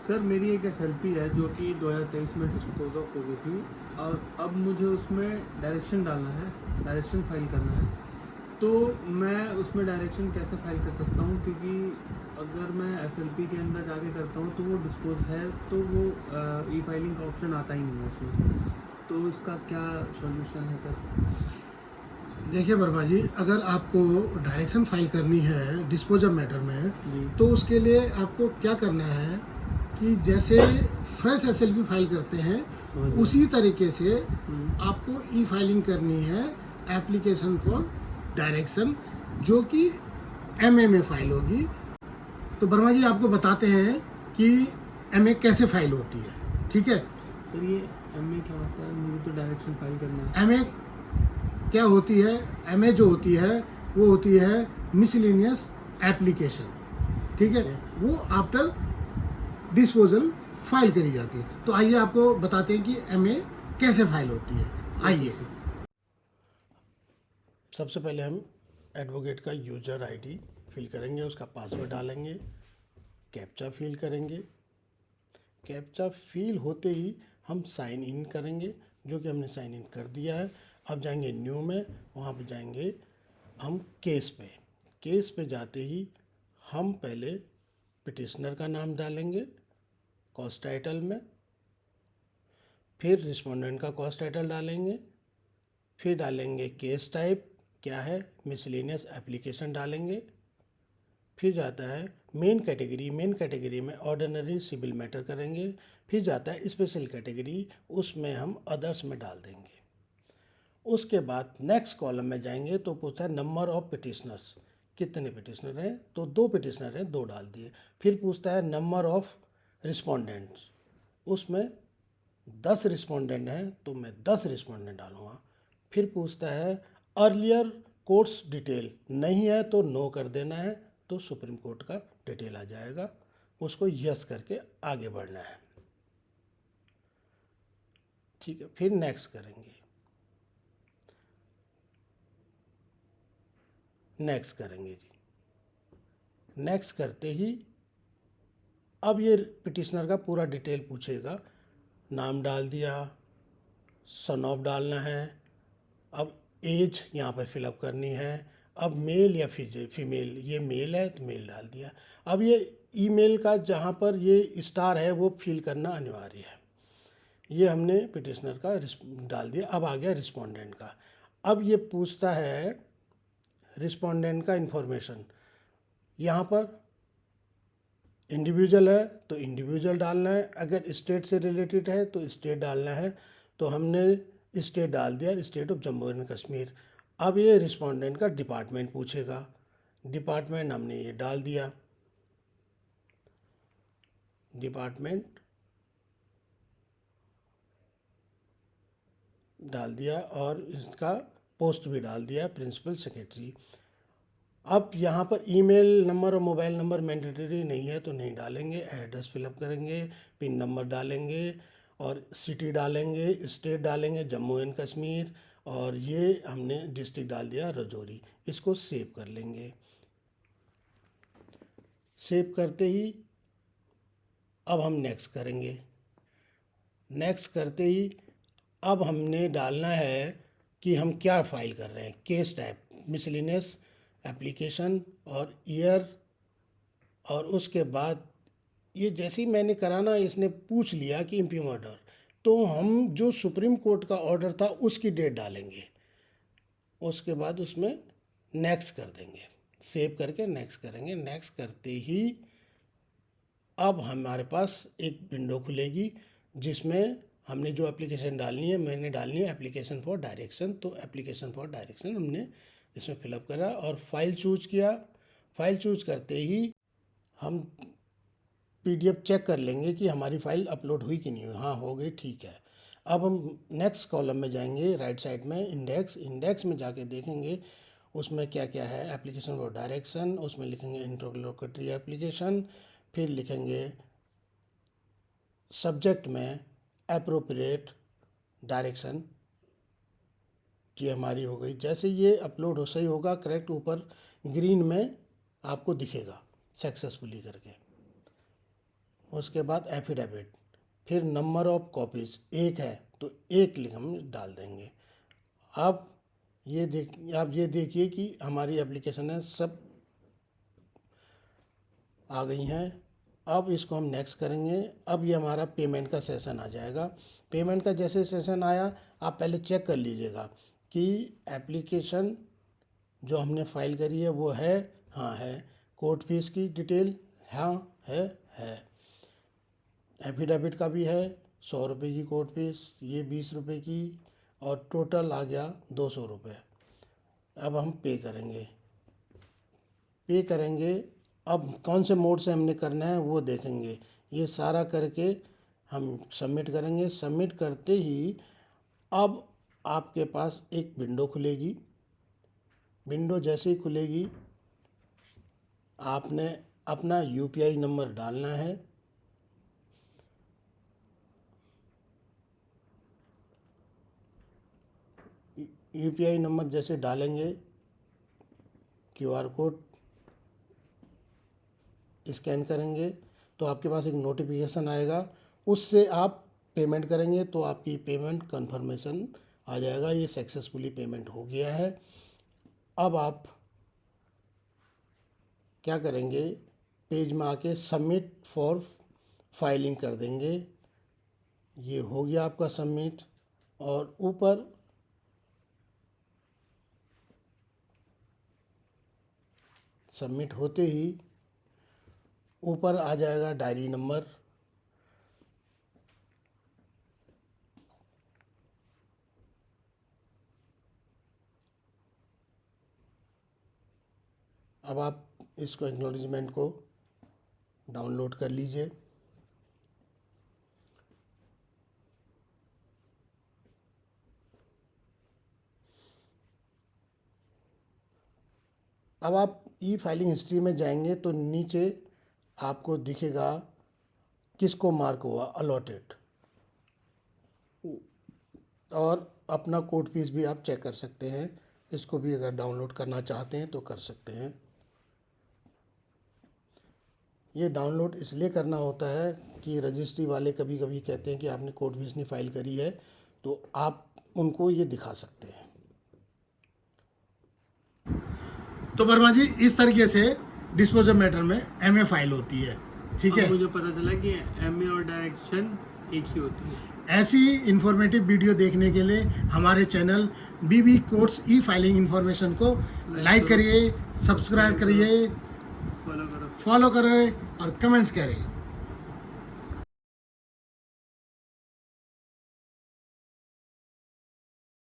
Sir मेरी एक SLP है जो कि 2023 में डिस्पोज ऑफ हो गई थी और अब मुझे उसमें डायरेक्शन डालना है, डायरेक्शन फाइल करना है। तो मैं उसमें डायरेक्शन कैसे फाइल कर सकता हूँ, क्योंकि अगर मैं एसएलपी के अंदर जाके करता हूँ तो वो डिस्पोज है, तो वो ई फाइलिंग का ऑप्शन आता ही नहीं है उसमें। तो इसका क्या सॉल्यूशन है सर? देखिए वर्मा जी, अगर आपको डायरेक्शन फाइल करनी है डिस्पोजल मैटर में, जी। तो उसके लिए आपको क्या करना है कि जैसे फ्रेश एसएलपी फाइल करते हैं समझ गया। उसी तरीके से हम्म। आपको ई फाइलिंग करनी है एप्लीकेशन फॉर डायरेक्शन, जो कि एमए में फाइल होगी। तो वर्मा जी आपको बताते हैं कि एमए कैसे फाइल होती है, ठीक है। सर ये एमए क्या होता है? मुझे तो डायरेक्शन फाइल करना है। एमए क्या होती है? एमए जो होती है वो होती है मिसलेनियस एप्लीकेशन, ठीक है। ओके। वो आफ्टर डिस्पोजल फाइल करी जाती है। तो आइए आपको बताते हैं कि एमए कैसे फाइल होती है। ओके आइए, सर। सबसे पहले हम एडवोकेट का यूजर आईडी फिल करेंगे, उसका पासवर्ड डालेंगे, कैप्चा फिल करेंगे। कैप्चा फिल होते ही हम साइन इन करेंगे, जो कि हमने साइन इन कर दिया है। अब जाएंगे न्यू में, वहाँ पे जाएंगे हम केस पे। केस पे जाते ही हम पहले पिटिशनर का नाम डालेंगे कॉस्ट टाइटल में, फिर रिस्पोंडेंट का कॉस्ट टाइटल डालेंगे, फिर डालेंगे केस टाइप क्या है, मिसलेनियस एप्लीकेशन डालेंगे। फिर जाता है मेन कैटेगरी, मेन कैटेगरी में ऑर्डिनरी सिविल मैटर करेंगे। फिर जाता है स्पेशल कैटेगरी, उसमें हम अदर्स में डाल देंगे। उसके बाद नेक्स्ट कॉलम में जाएंगे तो पूछता है नंबर ऑफ पिटिशनर्स, कितने पिटिशनर हैं, तो 2 पिटिशनर हैं, 2 डाल दिए। फिर पूछता है नंबर ऑफ रिस्पोंडेंट्स, उसमें 10 रिस्पोंडेंट हैं तो मैं 10 रिस्पोंडेंट डालूँगा। फिर पूछता है अर्लियर कोर्ट्स डिटेल, नहीं है तो नो कर देना है, तो सुप्रीम कोर्ट का डिटेल आ जाएगा, उसको यस करके आगे बढ़ना है, ठीक है। फिर नेक्स्ट करेंगे, नेक्स्ट करेंगे जी। नेक्स्ट करते ही अब ये पिटिशनर का पूरा डिटेल पूछेगा, नाम डाल दिया, सन ऑफ डालना है, अब एज यहाँ पर फिलअप करनी है। अब मेल या फीमेल, ये मेल है तो मेल डाल दिया। अब ये ईमेल का जहाँ पर ये स्टार है वो फिल करना अनिवार्य है। ये हमने पिटिशनर का डाल दिया। अब आ गया रिस्पोंडेंट का। अब ये पूछता है रिस्पोंडेंट का इन्फॉर्मेशन, यहाँ पर इंडिविजुअल है तो इंडिविजुअल डालना है, अगर स्टेट से रिलेटेड है तो स्टेट डालना है। तो हमने स्टेट डाल दिया, state of Jammu and Kashmir. अब ये रिस्पोंडेंट का डिपार्टमेंट पूछेगा, डिपार्टमेंट हमने ये डाल दिया, डिपार्टमेंट डाल दिया, और इसका पोस्ट भी डाल दिया, प्रिंसिपल सेक्रेटरी। अब यहाँ पर ईमेल नंबर और मोबाइल नंबर मैंडेटरी नहीं है तो नहीं डालेंगे, एड्रेस फिलअप करेंगे, पिन नंबर डालेंगे और सिटी डालेंगे, स्टेट डालेंगे जम्मू एंड कश्मीर, और ये हमने डिस्ट्रिक्ट डाल दिया राजौरी। इसको सेव कर लेंगे। सेव करते ही अब हम नेक्स्ट करेंगे। नेक्स्ट करते ही अब हमने डालना है कि हम क्या फाइल कर रहे हैं, केस टाइप, मिसलिनियस एप्लीकेशन और ईयर। और उसके बाद ये जैसे ही मैंने कराना इसने पूछ लिया कि इम्प्यूम ऑर्डर, तो हम जो सुप्रीम कोर्ट का ऑर्डर था उसकी डेट डालेंगे। उसके बाद उसमें नेक्स्ट कर देंगे, सेव करके नेक्स्ट करेंगे। नेक्स्ट करते ही अब हमारे पास एक विंडो खुलेगी जिसमें हमने जो एप्लीकेशन डालनी है, मैंने डालनी है एप्लीकेशन फॉर डायरेक्शन। तो एप्लीकेशन फॉर डायरेक्शन हमने इसमें फिलअप करा और फाइल चूज किया। फाइल चूज करते ही हम पीडीएफ चेक कर लेंगे कि हमारी फ़ाइल अपलोड हुई कि नहीं हुई। हाँ हो गई, ठीक है। अब हम नेक्स्ट कॉलम में जाएंगे, राइट साइड में इंडेक्स, इंडेक्स में जाके देखेंगे उसमें क्या क्या है। एप्लीकेशन फॉर डायरेक्शन, उसमें लिखेंगे इंटरलोकेटरी एप्लीकेशन, फिर लिखेंगे सब्जेक्ट में अप्रोप्रिएट डायरेक्शन, ये हमारी हो गई। जैसे ये अपलोड हो सही होगा करेक्ट, ऊपर ग्रीन में आपको दिखेगा सक्सेसफुली करके। उसके बाद एफिडेविट, फिर नंबर ऑफ कॉपीज़ 1 है तो 1 लिख हम डाल देंगे। अब ये देखिए कि हमारी एप्लीकेशन है सब आ गई हैं। अब इसको हम नेक्स्ट करेंगे। अब ये हमारा पेमेंट का सेशन आ जाएगा। पेमेंट का जैसे सेशन आया आप पहले चेक कर लीजिएगा कि एप्लीकेशन जो हमने फाइल करी है वो है, हाँ है। कोर्ट फीस की डिटेल हाँ है। एफिडेविट का भी है, 100 रुपये की कोर्ट फीस, ये 20 रुपये की, और टोटल आ गया 200 रुपये। अब हम पे करेंगे। अब कौन से मोड से हमने करना है वो देखेंगे। ये सारा करके हम सबमिट करेंगे। सबमिट करते ही अब आपके पास एक विंडो खुलेगी। विंडो जैसे ही खुलेगी आपने अपना यूपीआई नंबर डालना है। यूपीआई नंबर जैसे डालेंगे, क्यूआर कोड स्कैन करेंगे तो आपके पास एक नोटिफिकेशन आएगा, उससे आप पेमेंट करेंगे तो आपकी पेमेंट कंफर्मेशन आ जाएगा, ये सक्सेसफुली पेमेंट हो गया है। अब आप क्या करेंगे, पेज में आके सबमिट फॉर फाइलिंग कर देंगे। ये हो गया आपका सबमिट, और ऊपर सबमिट होते ही ऊपर आ जाएगा डायरी नंबर। अब आप इसको एक्नॉलेजमेंट को डाउनलोड कर लीजिए। अब आप ई फाइलिंग हिस्ट्री में जाएंगे तो नीचे आपको दिखेगा किसको मार्क हुआ अलॉटेड, और अपना कोर्ट फीस भी आप चेक कर सकते हैं। इसको भी अगर डाउनलोड करना चाहते हैं तो कर सकते हैं। ये डाउनलोड इसलिए करना होता है कि रजिस्ट्री वाले कभी कभी कहते हैं कि आपने कोर्ट फीस नहीं फाइल करी है, तो आप उनको ये दिखा सकते हैं। तो वर्मा जी इस तरीके से डिस्पोजल मैटर में एमए फाइल होती है, ठीक है। मुझे पता चला कि एमए और डायरेक्शन एक ही होती है। ऐसी इंफॉर्मेटिव वीडियो देखने के लिए हमारे चैनल बीबी कोर्ट्स ई फाइलिंग इंफॉर्मेशन को लाइक करिए, सब्सक्राइब करिए, फॉलो करो फॉलो करें और कमेंट्स करें।